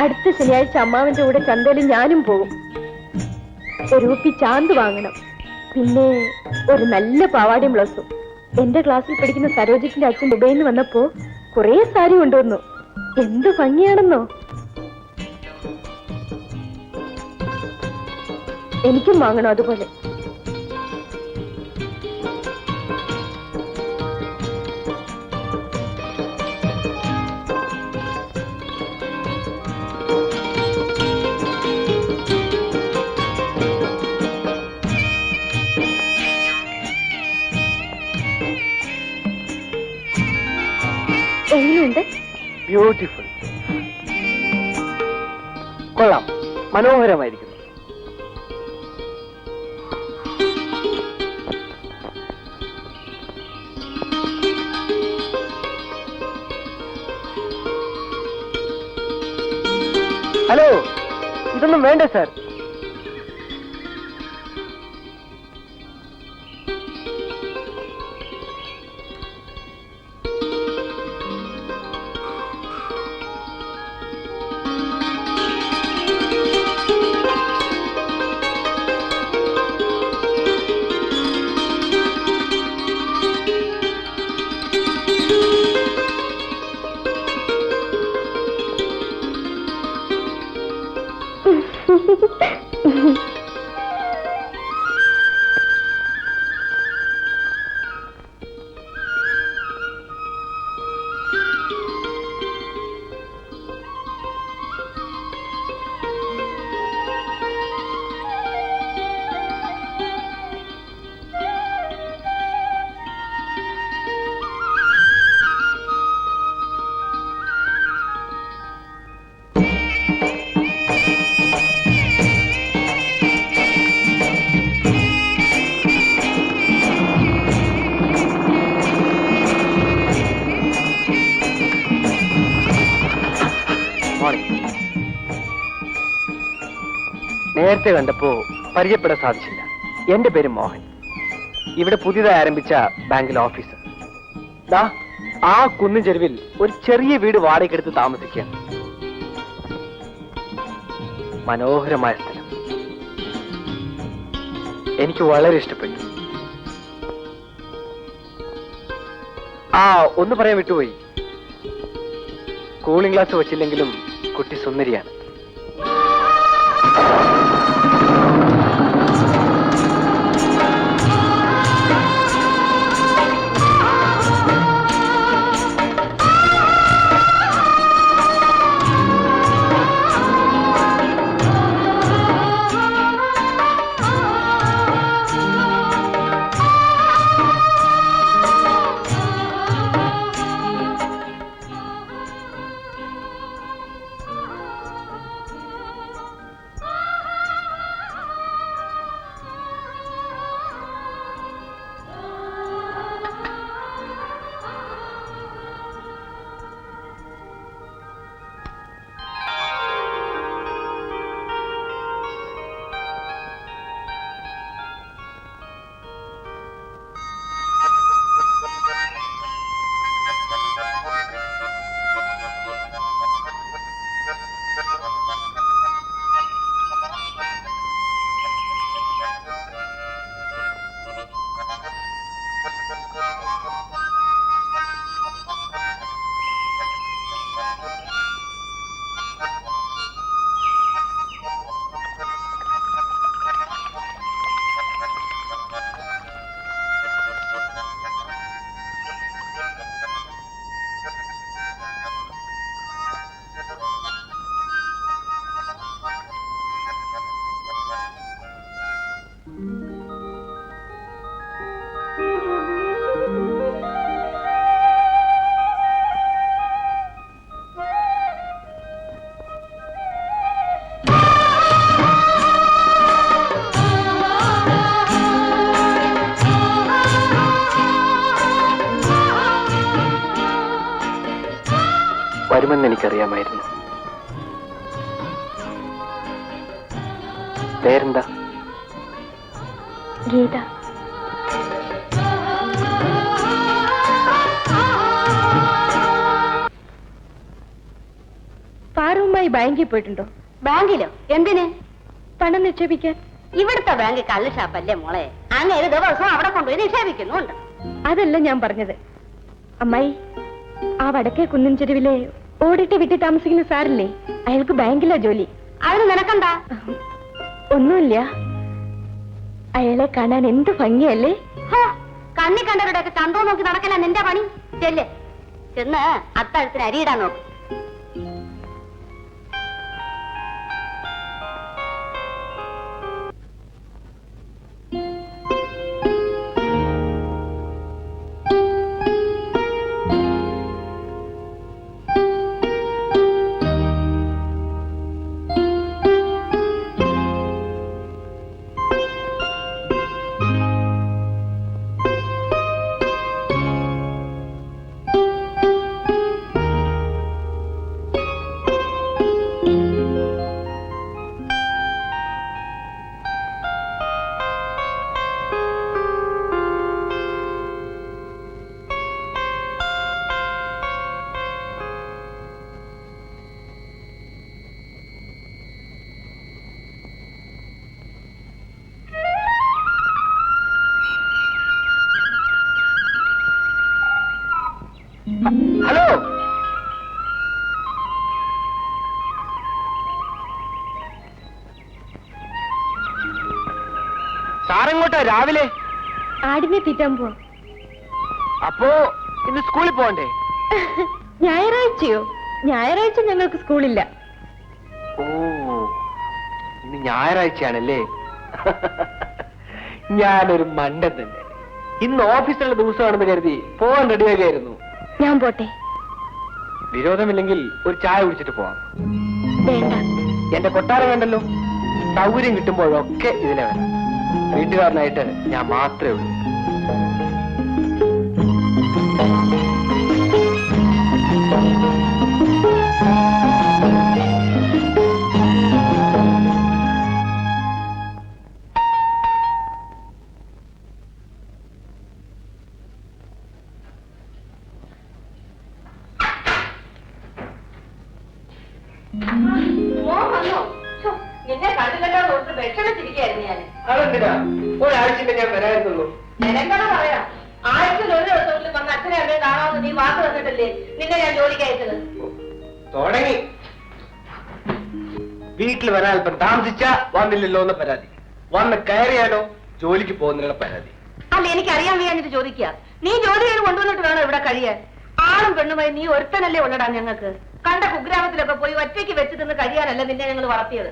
അടുത്ത ശനിയാഴ്ച അമ്മാവന്റെ കൂടെ ചന്തയിൽ ഞാനും പോകും. ഒരു കുപ്പി ചാന്ത് വാങ്ങണം. പിന്നെ ഒരു നല്ല പാവാടയും ബ്ലൗസും. എന്റെ ക്ലാസ്സിൽ പഠിക്കുന്ന സരോജിത്തിന്റെ അച്ഛൻ ദുബൈയിൽ നിന്ന് വന്നപ്പോ കുറെ സാരി കൊണ്ടുവന്നു. എന്ത് ഭംഗിയാണെന്നോ. എനിക്കും വാങ്ങണം അതുപോലെ. എങ്ങനെയുണ്ട്? ബ്യൂട്ടിഫുൾ. കൊള്ളാം, മനോഹരമായിരിക്കുന്നു. ഹലോ, ഇതൊന്നും വേണ്ട സാർ. നേരത്തെ കണ്ടപ്പോ പരിചയപ്പെടാൻ സാധിച്ചില്ല. എന്റെ പേര് മോഹൻ. ഇവിടെ പുതിയതായി ആരംഭിച്ച ബാങ്കിൽ ഓഫീസർ. ദാ ആ കുന്നിൻ ചെരുവിൽ ഒരു ചെറിയ വീട് വാടകയ്ക്കെടുത്ത് താമസിക്കുകയാണ്. മനോഹരമായ സ്ഥലം. എനിക്ക് വളരെ ഇഷ്ടപ്പെട്ടു. ഒന്ന് പറയാൻ വിട്ടുപോയി. കൂളിംഗ് ഗ്ലാസ് വെച്ചില്ലെങ്കിലും കുട്ടി സുന്ദരിയാണ്. വരുമെന്ന് എനിക്കറിയാമായിരുന്നു. പേരെന്താ? ഗീത. പാറുവുമായി ബാങ്കിൽ പോയിട്ടുണ്ടോ? ബാങ്കിലോ? എന്തിന്? പണം നിക്ഷേപിക്കാൻ. ഇവിടുത്തെ ബാങ്ക് കള്ള് ഷാപ്പല്ലേ മോളെ, അങ്ങനെ ദിവസം അവിടെ കൊണ്ടുപോയി നിക്ഷേപിക്കുന്നുണ്ട്. അതല്ല ഞാൻ പറഞ്ഞത്. അമ്മായി, ആ വടക്കേ കുന്നിൻ ചെരുവിലെ ഓടിട്ട് വിട്ടി താമസിക്കുന്ന സാറില്ലേ, അയാൾക്ക് ബാങ്കിലാ ജോലി. അതിന് നിനക്കെന്താ? ഒന്നുമില്ല, അയാളെ കാണാൻ എന്ത് ഭംഗിയല്ലേ. കണ്ണി കണ്ടവരുടെ ഒക്കെ ചന്തോ നോക്കി നടക്കല നിന്റെ പണി. ചെന്ന് അത്തഴത്തിന് അരിയിടാൻ നോക്കും. ഹലോ, സാറെങ്ങോട്ടാ രാവിലെ? ആടിനെ തീറ്റാൻ പോവാ. അപ്പോ ഇന്ന് സ്കൂളിൽ പോകണ്ടേ? ഞായറാഴ്ചയോ? ഞായറാഴ്ച ഞങ്ങൾക്ക് സ്കൂളില്ല. ഓ, ഇന്ന് ഞായറാഴ്ചയാണല്ലേ. ഞാനൊരു മണ്ടൻ തന്നെ. ഇന്ന് ഓഫീസിലുള്ള ദിവസമാണെന്ന് കരുതി പോകാൻ റെഡിയായിരുന്നു. ഞാൻ പോട്ടെ. വിരോധമില്ലെങ്കിൽ ഒരു ചായ കുടിച്ചിട്ട് പോവാം. വേണ്ട. എന്റെ കൊട്ടാരം കണ്ടല്ലോ, സൗകര്യം കിട്ടുമ്പോഴൊക്കെ ഇതിലെ വരാം. വീട്ടുകാരനായിട്ട് ഞാൻ മാത്രമേ ഉള്ളൂ. നിന്നെ കണ്ടില്ലല്ലോ ഓർത്ത് വിഷമിച്ചിരിക്കുകയായിരുന്നു ഞാൻ. അതെന്തിനാ? ഒരാഴ്ച ഞാൻ വരായിരുന്നുള്ളൂ. നിനക്കെന്താ പറയാ? ആഴ്ചയിൽ ഒരു ദിവസമെങ്കിലും വന്ന് അച്ഛനെ അമ്മയെ കാണാമെന്ന് നീ വാക്ക് തന്നിട്ടല്ലേ നിന്നെ ഞാൻ ജോലിക്ക് അയച്ചത്. തുടങ്ങി. വീട്ടിൽ വരാൻ അല്പം താമസിച്ച വന്നില്ലല്ലോ എന്ന പരാതി, വന്ന് കയറിയാലോ ജോലിക്ക് പോകുന്നതിനുള്ള പരാതി. അല്ല, എനിക്കറിയാൻ വയ്യാഞ്ഞിട്ട് ചോദിക്കുക. നീ ജോലി ചെയ്ത് കൊണ്ടുവന്നിട്ട് വേണം ഇവിടെ കഴിയാൻ. ആളും പെണ്ണുമായി നീ ഒരുത്തനല്ലേ ഉള്ളടാ. ഞങ്ങൾക്ക് കണ്ട കുഗ്രാമത്തിലൊക്കെ പോയി ഒറ്റയ്ക്ക് വെച്ച് തിന്ന് കഴിയാനല്ല നിന്നെ ഞങ്ങൾ വളർത്തിയത്.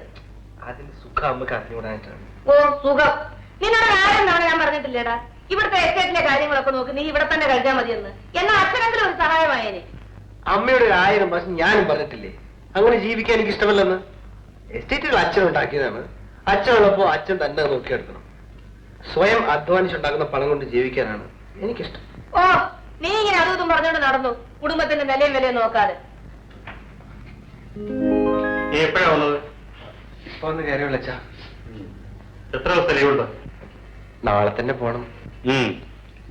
അതിന് സുഖം നമുക്ക് അറിഞ്ഞുകൂടാനായിട്ടാണ്. ഓ സുഖം. നിന്നോട് ആരും തവണ ഞാൻ പറഞ്ഞിട്ടില്ലേടാ, ഇവിടുത്തെ എസ്റ്റേറ്റിലെ കാര്യങ്ങളൊക്കെ നോക്കി നീ ഇവിടെ തന്നെ കഴിച്ചാൽ മതിയെന്ന്. എന്നാൽ അച്ഛനെങ്കിലും ഒരു സഹായമായേനെ. അമ്മയുടെ 1000 പ്രാവശ്യം ഞാനും പറഞ്ഞിട്ടില്ലേ അങ്ങനെ ജീവിക്കാൻ എനിക്ക് ഇഷ്ടമല്ലെന്ന്. എസ്റ്റേറ്റുകൾ അച്ഛൻ ഉണ്ടാക്കിയതാണ്. അച്ഛനുള്ളപ്പോ അച്ഛൻ തന്നെ നോക്കിയെടുക്കണം. സ്വയം അധ്വാനിച്ചുണ്ടാക്കുന്ന പണം കൊണ്ട് ജീവിക്കാനാണ് എനിക്കിഷ്ടം. ഓ, നീ ഇങ്ങനെ അതും ഇതും പറഞ്ഞോണ്ട് നടന്നു, കുടുംബത്തിന്റെ നിലയും വിലയും നോക്കാതെ. എപ്പോഴാ വന്നത്? ഇപ്പൊ ഒന്ന് കയറി വിളിച്ചാ. എത്ര ദിവസം ലീവുണ്ട്? നാളെ തന്നെ പോണം.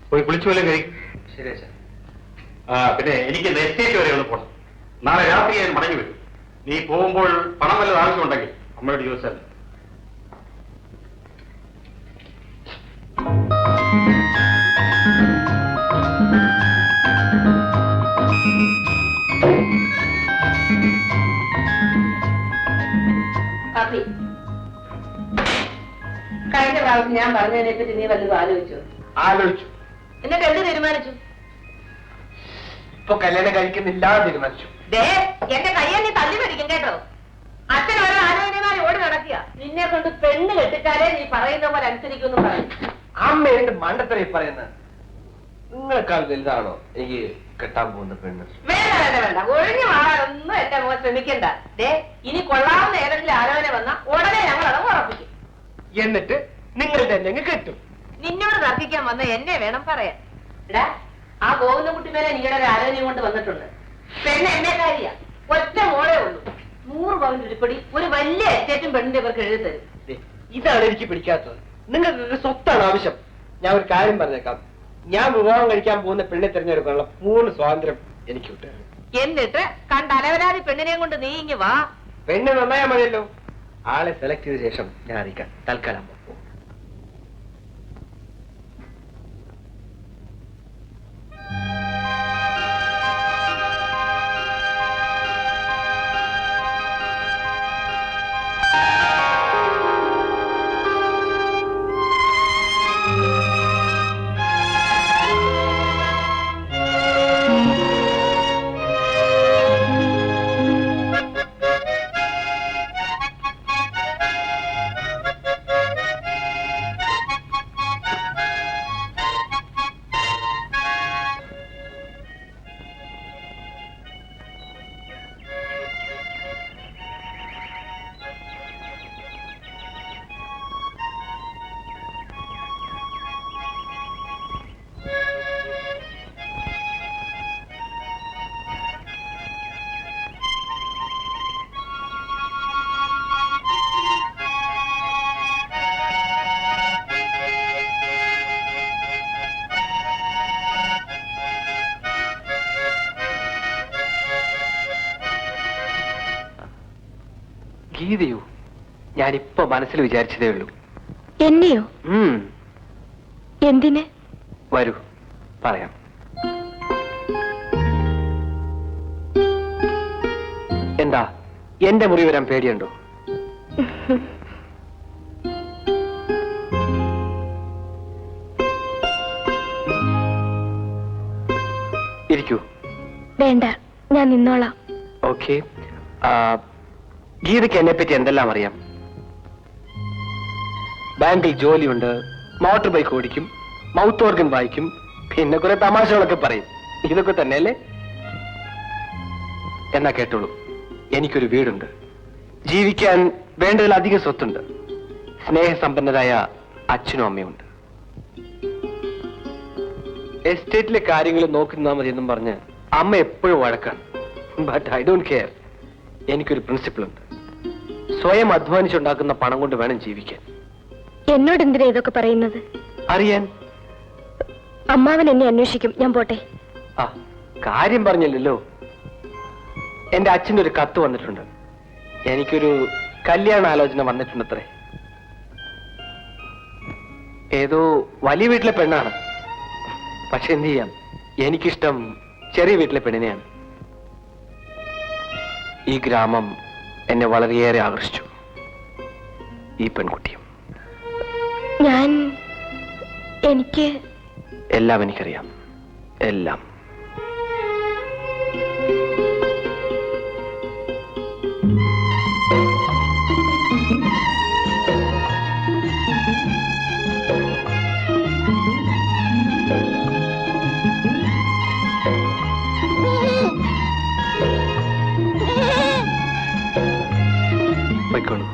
പോയി കുളിച്ചു വല്ലതും കഴിക്കും. ശരി അച്ഛാ. പിന്നെ എനിക്ക് എസ്റ്റേറ്റ് വരെ ഒന്ന് പോണം. നാളെ രാത്രി ഞാൻ മടങ്ങി വരും. നീ പോകുമ്പോൾ പണം വല്ലതും ആവശ്യമുണ്ടെങ്കിൽ അമ്മയോട് ചോദിച്ചാൽ. കഴിഞ്ഞ പ്രാവശ്യം ഞാൻ പറഞ്ഞതിനെ പറ്റി നീ വല്ലതും ആലോചിച്ചു. എന്നിട്ട് എന്ത് തീരുമാനിച്ചു? ഇപ്പൊ കല്യാണം കഴിക്കുന്നില്ല തീരുമാനിച്ചു. എന്റെ കയ്യെ നീ തല്ലി പിടിക്കും കേട്ടോ. അച്ഛൻ ഓരോ ആലോചനമായി ഓടി നടക്കുക. നിന്നെ കൊണ്ട് പെണ്ണ് കെട്ടിച്ചാലേ നീ പറയുന്ന പോലെ അനുസരിക്കുമെന്ന് പറയും. അമ്മ എന്റെ മണ്ടത്തറയിൽ പറയുന്നത്. നിങ്ങളെക്കാൾ വലുതാണോ എനിക്ക് കെട്ടാൻ പോകുന്ന പെണ്ണ്? വേണ്ട വേണ്ട വേണ്ട, ഒഴിഞ്ഞു മാറാനൊന്നും എന്റെ മോൻ ശ്രമിക്കണ്ട. ഇനി കൊള്ളാവുന്ന ഏതെങ്കിലും ആലോചന വന്നാ ഉടനെ ഞങ്ങൾ അത് ഉറപ്പിക്കും. എന്നിട്ട് നിങ്ങൾ തന്നെ കെട്ടും. നിന്നോട് തർക്കിക്കാൻ വന്ന എന്നെ വേണം പറയാൻ. ഇടാ, ആ ഗോവിന്ദൻകുട്ടി മേലെ നീയുടെ ഒരു ആലോചനയും കൊണ്ട് വന്നിട്ടുണ്ട്. പെണ്ണ് എന്നെ കാര്യ ഒറ്റ മോളേ ഉള്ളൂ. 100 പവൻ ഉരുപ്പടി ഒരു വലിയ എസ്റ്റേറ്റും പെണ്ണിന്റെ ഇവർക്ക് എഴുതി തരും. ഇതാണ് എനിക്ക് പിടിക്കാത്തത്. നിങ്ങൾക്ക് സ്വത്താണ് ആവശ്യം. ഞാൻ ഒരു കാര്യം പറഞ്ഞേക്കാം. ഞാൻ വിവാഹം കഴിക്കാൻ പോകുന്ന പെണ്ണെ തിരഞ്ഞെടുക്കാനുള്ള പൂർണ്ണ സ്വാതന്ത്ര്യം എനിക്ക് കിട്ടുക. എന്നിട്ട് കണ്ട അലവരാതി പെണ്ണിനെയും കൊണ്ട് നീ ഇങ്ങ് വാ. പെണ്ണ് നന്നായാ മതിയല്ലോ. ആളെ സെലക്ട് ചെയ്ത ശേഷം ഞാൻ അറിയിക്കാം. തൽക്കാലം ഗീതയോ? ഞാനിപ്പോ മനസ്സിൽ വിചാരിച്ചതേ ഉള്ളൂ. എന്നെയോ? എന്തിന്? വരൂ, പറയാം. എന്താ, എന്റെ മുറി വരാൻ പേടിയുണ്ടോ? ഇരിക്കൂ. വേണ്ട, ഞാൻ നിന്നോളാം. ഓക്കെ. ഗീതയ്ക്ക് എന്നെ പറ്റി എന്തെല്ലാം അറിയാം? ബാങ്കിൽ ജോലിയുണ്ട്, മോട്ടോർ ബൈക്ക് ഓടിക്കും, മൗത്ത് ഓർഗൻ വായിക്കും, പിന്നെ കുറെ തമാശകളൊക്കെ പറയും. ഇതൊക്കെ തന്നെയല്ലേ? എന്നാ കേട്ടോളൂ, എനിക്കൊരു വീടുണ്ട്, ജീവിക്കാൻ വേണ്ടതിലധികം സ്വത്തുണ്ട്, സ്നേഹസമ്പന്നരായ അച്ഛനും അമ്മയുണ്ട്. എസ്റ്റേറ്റിലെ കാര്യങ്ങൾ നോക്കുന്ന മതി എന്നും പറഞ്ഞ് അമ്മ എപ്പോഴും വഴക്കാണ്. But I don't care. എനിക്കൊരു പ്രിൻസിപ്പിൾ ഉണ്ട്. സ്വയം അധ്വാനിച്ചുണ്ടാക്കുന്ന പണം കൊണ്ട് വേണം ജീവിക്കാൻ. എന്നോട് എന്തിനാ ഇതൊക്കെ പറയുന്നത്? അറിയാൻ. അമ്മാവൻ എന്നെ അന്വേഷിക്കും. ഞാൻ പോട്ടെ. ആ, കാര്യം പറഞ്ഞില്ലല്ലോ. എന്റെ അച്ഛൻ്റെ ഒരു കത്ത് വന്നിട്ടുണ്ട്. എനിക്കൊരു കല്യാണ ആലോചന വന്നിട്ടുണ്ടത്രേ. ഏതോ വലിയ വീട്ടിലെ പെണ്ണാണ്. പക്ഷെ എന്ത് ചെയ്യാം, എനിക്കിഷ്ടം ചെറിയ വീട്ടിലെ പെണ്ണിനെയാണ്. ഈ ഗ്രാമം എന്നെ വളരെയേറെ ആകർഷിച്ചു. ഈ പെൺകുട്ടിയും. എനിക്ക് എല്ലാം എനിക്കറിയാം, എല്ലാം. പോയിക്കോളൂ.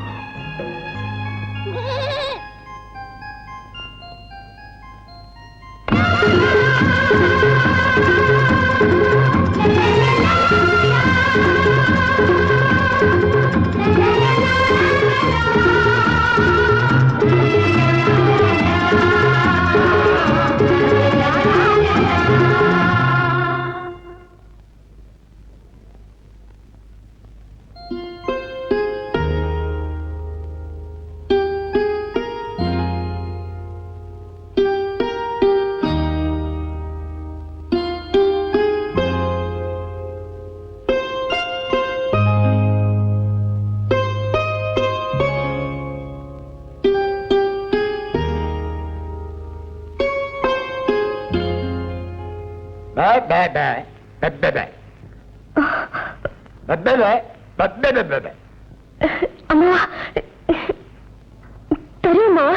അമ്മ തരുമോ?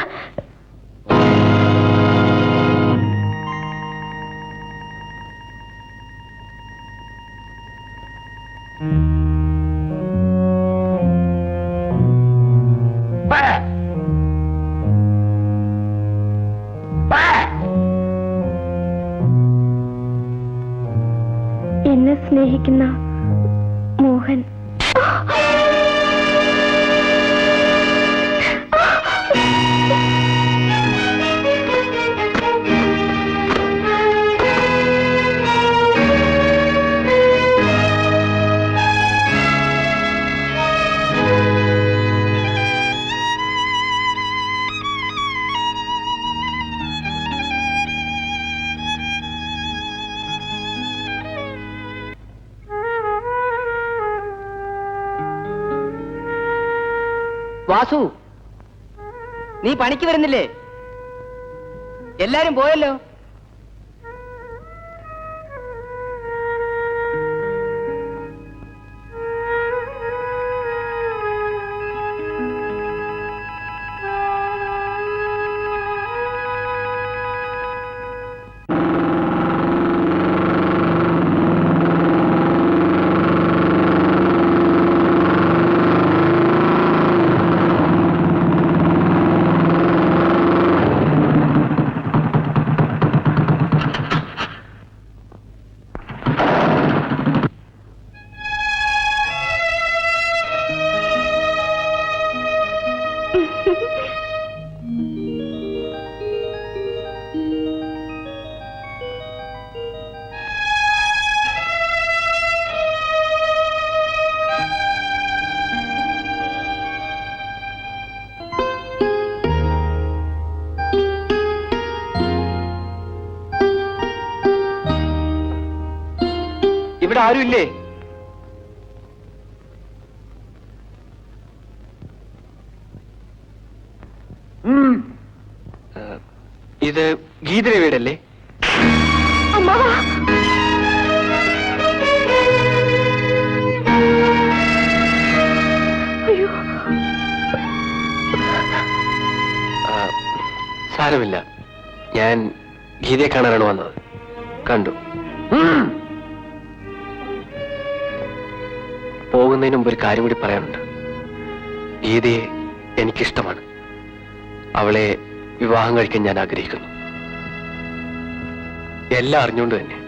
എന്നെ സ്നേഹിക്കുന്ന മോഹൻ. വാസു, നീ പണിക്ക് വരുന്നില്ലേ? എല്ലാരും പോയല്ലോ. ഇവിടെ ആരുമില്ലേ? ഇത് ഗീതയുടെ വീടല്ലേ? സാരമില്ല, ഞാൻ ഗീതയെ കാണാനാണ് വന്നത്. കണ്ടു. പോകുന്നതിന് മുമ്പ് ഒരു കാര്യം കൂടി പറയാനുണ്ട്. ഗീതയെ എനിക്കിഷ്ടമാണ്. അവളെ വിവാഹം കഴിക്കാൻ ഞാൻ ആഗ്രഹിക്കുന്നു. എല്ലാം അറിഞ്ഞുകൊണ്ട് തന്നെ.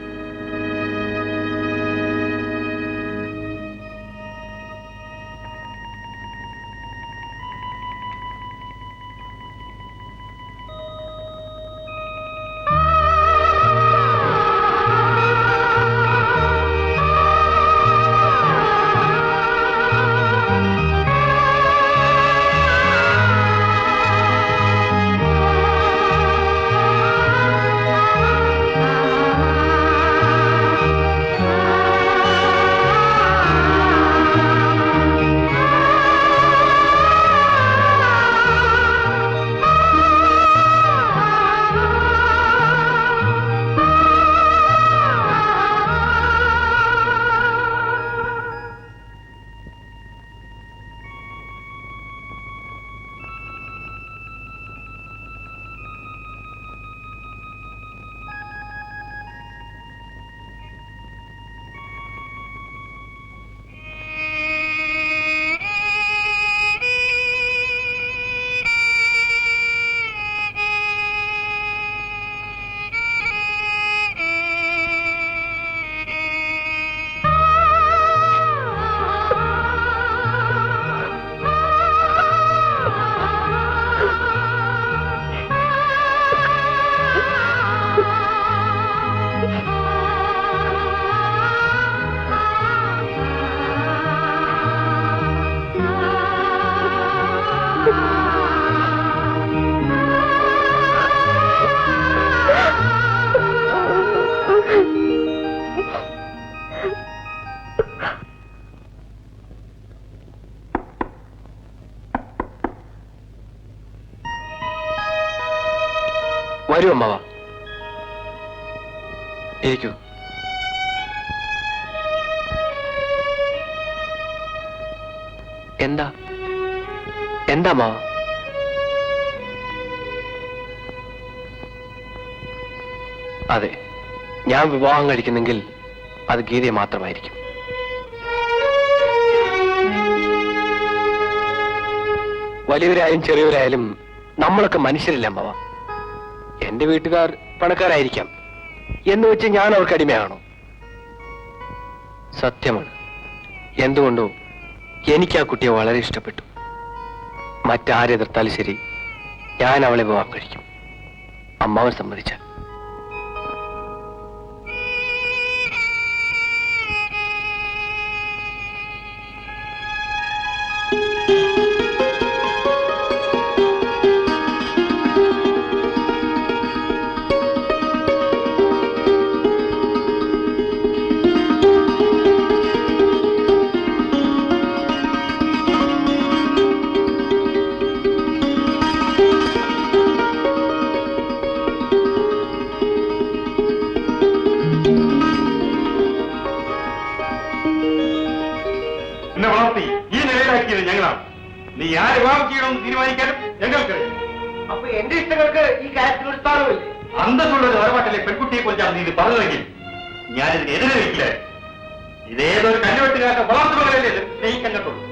വരൂ അമ്മാവ, ഇരിക്കൂ. എന്താ എന്താ അമ്മാവ? അതെ, ഞാൻ വിവാഹം കഴിക്കുന്നെങ്കിൽ അത് ഗീതയെ മാത്രമായിരിക്കും. വലിയവരായാലും ചെറിയവരായാലും നമ്മളൊക്കെ മനുഷ്യരില്ല അമ്മാവ. എന്റെ വീട്ടുകാർ പണക്കാരായിരിക്കാം എന്ന് വെച്ച് ഞാൻ അവർക്ക് അടിമയാണോ? സത്യമാണ്. എന്തുകൊണ്ടോ എനിക്ക് ആ കുട്ടിയെ വളരെ ഇഷ്ടപ്പെട്ടു. മറ്റാരെതിർത്താലും ശരി, ഞാൻ അവളെ വിവാഹം കഴിക്കും, അമ്മാവൻ സമ്മതിച്ചാൽ. എന്നെ വളർത്തി ഈ നിലയിലാക്കിയത് ഞങ്ങളാണ്. നീ ആര് വിവാഹം ചെയ്യണമെന്ന് തീരുമാനിക്കാനും ഞങ്ങൾക്കറിയാം. അപ്പൊ എന്റെ ഇഷ്ടങ്ങൾക്ക് ഈ കാര്യത്തിൽ ഒരു സ്ഥാനമില്ലേ? അന്തസ്സുള്ള ഒരു തറവാട്ടിലെ പെൺകുട്ടിയെ കുറിച്ചാണ് നീ ഇത് പറഞ്ഞതെങ്കിൽ ഞാനിതിന് എതിരെ നിൽക്കില്ല. ഇതേതൊരു കല്ലുവെട്ടുകാരുടെ വളർത്തുകളല്ലേ സ്നേഹിക്കാൻ കണ്ടുള്ളൂ.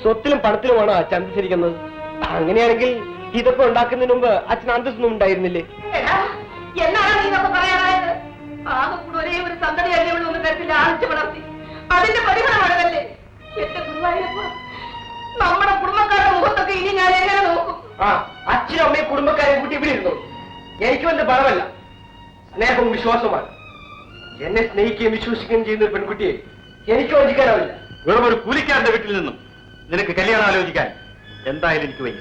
സ്വത്തിലും പണത്തിലുമാണോ അച്ഛൻ അന്തസ്സിരിക്കുന്നത്? അങ്ങനെയാണെങ്കിൽ ഇതൊക്കെ ഉണ്ടാക്കുന്നതിന് മുമ്പ് അച്ഛൻ അന്തസ്സൊന്നും ഉണ്ടായിരുന്നില്ലേ? എടാ, എന്നാണ് നീ ഇതൊക്കെ പറയാനായത്? ആകെ കൂടെ ഒരേ ഒരു സന്തതിയല്ലേ ഉള്ളൂ എന്ന് കരുതി ലാളിച്ചു വളർത്തി. അതിന്റെ പരിഗണനമാണതല്ലേ എന്റെ ഗുരുവായൂരപ്പ. നമ്മുടെ കുടുംബക്കാരുടെ മുഖത്തൊക്കെ ഇനി ഞാൻ എങ്ങനെ നോക്കും? ആ, അച്ഛനും അമ്മയും കുടുംബക്കാരെ കൂട്ടി ഇവിടെ ഇരുന്നു. എനിക്ക് വല്ല ബലമല്ല, സ്നേഹവും വിശ്വാസവുമാണ്. എന്നെ സ്നേഹിക്കുകയും വിശ്വസിക്കുകയും ചെയ്യുന്ന ഒരു പെൺകുട്ടിയെ എനിക്ക് വഞ്ചിക്കാനാവില്ല. വെറും ഒരു കൂലിക്കാരന്റെ വീട്ടിൽ നിന്നും നിനക്ക് കല്യാണം ആലോചിക്കാൻ എന്തായാലും എനിക്ക് വയ്യ.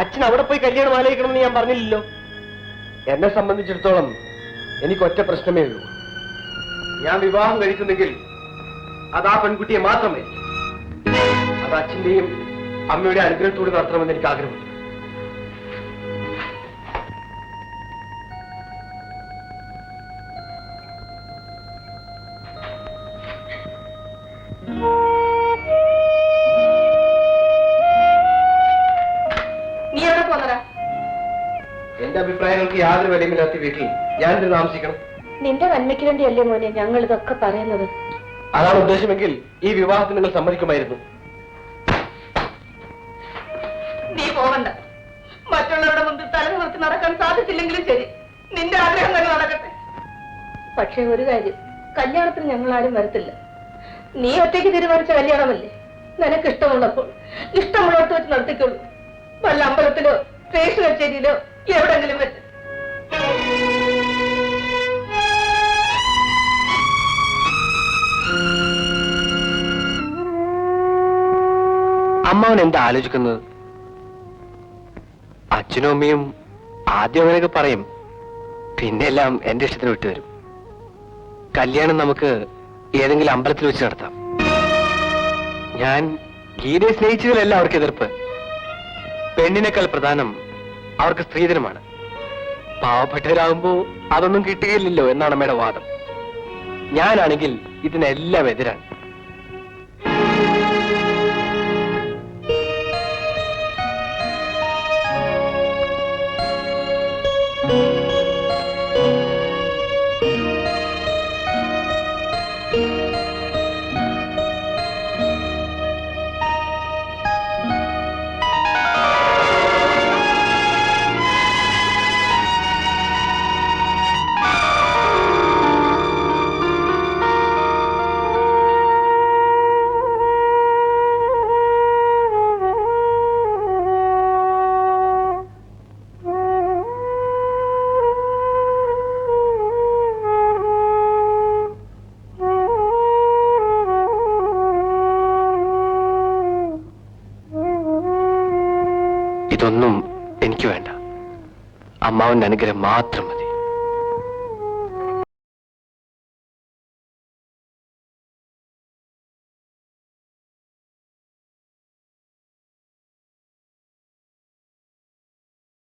അച്ഛൻ അവിടെ പോയി കല്യാണം ആലോചിക്കണമെന്ന് ഞാൻ പറഞ്ഞില്ലല്ലോ. എന്നെ സംബന്ധിച്ചിടത്തോളം എനിക്ക് ഒറ്റ പ്രശ്നമേ ഉള്ളൂ. ഞാൻ വിവാഹം കഴിക്കുന്നെങ്കിൽ അത് ആ പെൺകുട്ടിയെ മാത്രമേ. അത് അച്ഛന്റെയും അമ്മയുടെ അനുഗ്രഹത്തോട് നടത്തണമെന്ന് എനിക്ക് ആഗ്രഹമുണ്ട്. നീ എവിടെ പോന്നടാ? എന്റെ അഭിപ്രായങ്ങൾക്ക് യാതൊരു വിലയുമില്ലാത്ത വീട്ടിൽ ഞാനിത് താമസിക്കണം. നിന്റെ നന്മയ്ക്ക് വേണ്ടിയല്ലേ മോനെ ഞങ്ങൾ ഇതൊക്കെ പറയുന്നത്. അതാണ് ഉദ്ദേശമെങ്കിൽ ഈ വിവാഹത്തിന് നിങ്ങൾ സമ്മതിക്കുമായിരുന്നു. നീ പോകണ്ട. മറ്റുള്ളവരുടെ മുമ്പിൽ തല നിർത്തി നടക്കാൻ സാധിച്ചില്ലെങ്കിലും ശരി, നിന്റെ ആഗ്രഹം തന്നെ നടക്കട്ടെ. പക്ഷേ ഒരു കാര്യം, കല്യാണത്തിന് ഞങ്ങൾ ആരും വരത്തില്ല. നീ ഒറ്റയ്ക്ക് തീരുമാനിച്ച കല്യാണമല്ലേ. നിനക്ക് ഇഷ്ടമുള്ളപ്പോൾ ഇഷ്ടമുള്ളടത്ത് വെച്ച് നടത്തിക്കുള്ളൂ. വല്ല അമ്പലത്തിലോ സ്റ്റേഷൻ കച്ചേരിയിലോ എവിടെങ്കിലും വെച്ച്. അമ്മാവൻ എന്താ ആലോചിക്കുന്നത്? അച്ഛനും അമ്മയും ആദ്യം അങ്ങനെയൊക്കെ പറയും, പിന്നെ എല്ലാം എന്റെ ഇഷ്ടത്തിന് വിട്ടുതരും. കല്യാണം നമുക്ക് ഏതെങ്കിലും അമ്പലത്തിൽ വെച്ച് നടത്താം. ഞാൻ ഗീതയെ സ്നേഹിച്ചതിലല്ല അവർക്ക് എതിർപ്പ്. പെണ്ണിനേക്കാൾ പ്രധാനം അവർക്ക് സ്ത്രീധനമാണ്. പാവപ്പെട്ടവരാകുമ്പോ അതൊന്നും കിട്ടുകയില്ലല്ലോ എന്നാണ് അമ്മയുടെ വാദം. ഞാനാണെങ്കിൽ ഇതിനെല്ലാം എതിരാണ്. ഇതൊന്നും എനിക്ക് വേണ്ട. അമ്മാവന്റെ അനുഗ്രഹം മാത്രം മതി.